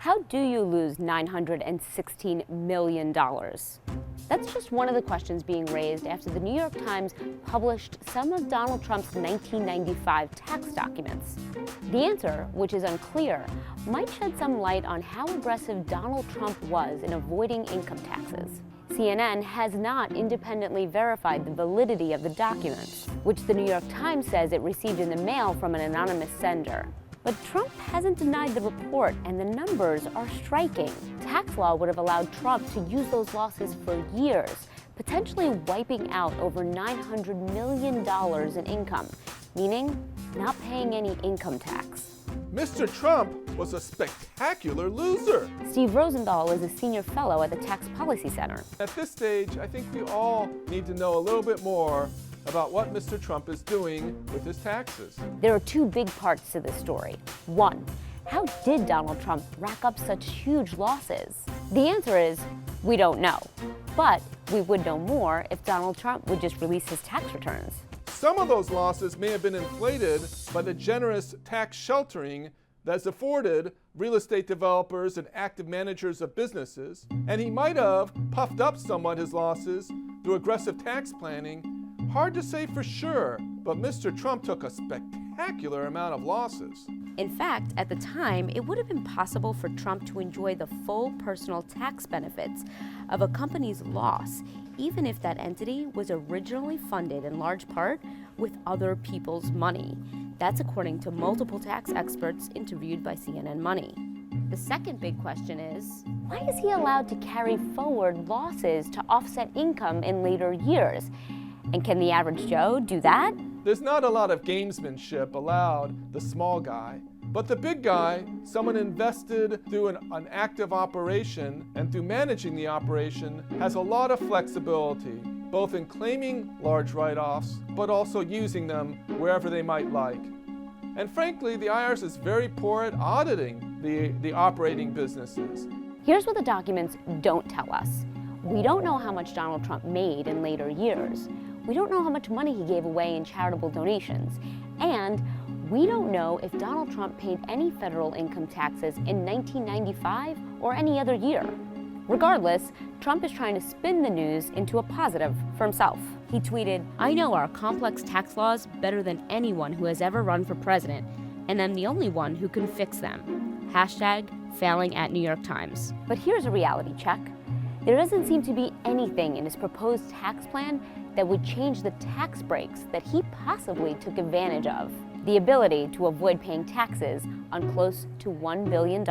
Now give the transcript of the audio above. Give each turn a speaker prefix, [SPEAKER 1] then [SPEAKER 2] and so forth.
[SPEAKER 1] How do you lose $916 million? That's just one of the questions being raised after the New York Times published some of Donald Trump's 1995 tax documents. The answer, which is unclear, might shed some light on how aggressive Donald Trump was in avoiding income taxes. CNN has not independently verified the validity of the documents, which the New York Times says it received in the mail from an anonymous sender. But Trump hasn't denied the report, and the numbers are striking. Tax law would have allowed Trump to use those losses for years, potentially wiping out over $900 million in income, meaning not paying any income tax.
[SPEAKER 2] Mr. Trump was a spectacular loser.
[SPEAKER 1] Steve Rosenthal is a senior fellow at the Tax Policy Center.
[SPEAKER 2] At this stage, I think we all need to know a little bit more about what Mr. Trump is doing with his taxes.
[SPEAKER 1] There are two big parts to this story. One, how did Donald Trump rack up such huge losses? The answer is, we don't know. But we would know more if Donald Trump would just release his tax returns.
[SPEAKER 2] Some of those losses may have been inflated by the generous tax sheltering that's afforded real estate developers and active managers of businesses, and he might have puffed up somewhat his losses through aggressive tax planning. Hard to say for sure, but Mr. Trump took a spectacular amount of losses.
[SPEAKER 1] In fact, at the time, it would have been possible for Trump to enjoy the full personal tax benefits of a company's loss, even if that entity was originally funded in large part with other people's money. That's according to multiple tax experts interviewed by CNNMoney. The second big question is, why is he allowed to carry forward losses to offset income in later years? And can the average Joe do that?
[SPEAKER 2] There's not a lot of gamesmanship allowed the small guy. But the big guy, someone invested through an active operation and through managing the operation, has a lot of flexibility, both in claiming large write-offs, but also using them wherever they might like. And frankly, the IRS is very poor at auditing the operating businesses.
[SPEAKER 1] Here's what the documents don't tell us. We don't know how much Donald Trump made in later years. We don't know how much money he gave away in charitable donations. And we don't know if Donald Trump paid any federal income taxes in 1995 or any other year. Regardless, Trump is trying to spin the news into a positive for himself. He tweeted, "I know our complex tax laws better than anyone who has ever run for president, and I'm the only one who can fix them. Hashtag failing at New York Times." But here's a reality check. There doesn't seem to be anything in his proposed tax plan that would change the tax breaks that he possibly took advantage of. The ability to avoid paying taxes on close to $1 billion.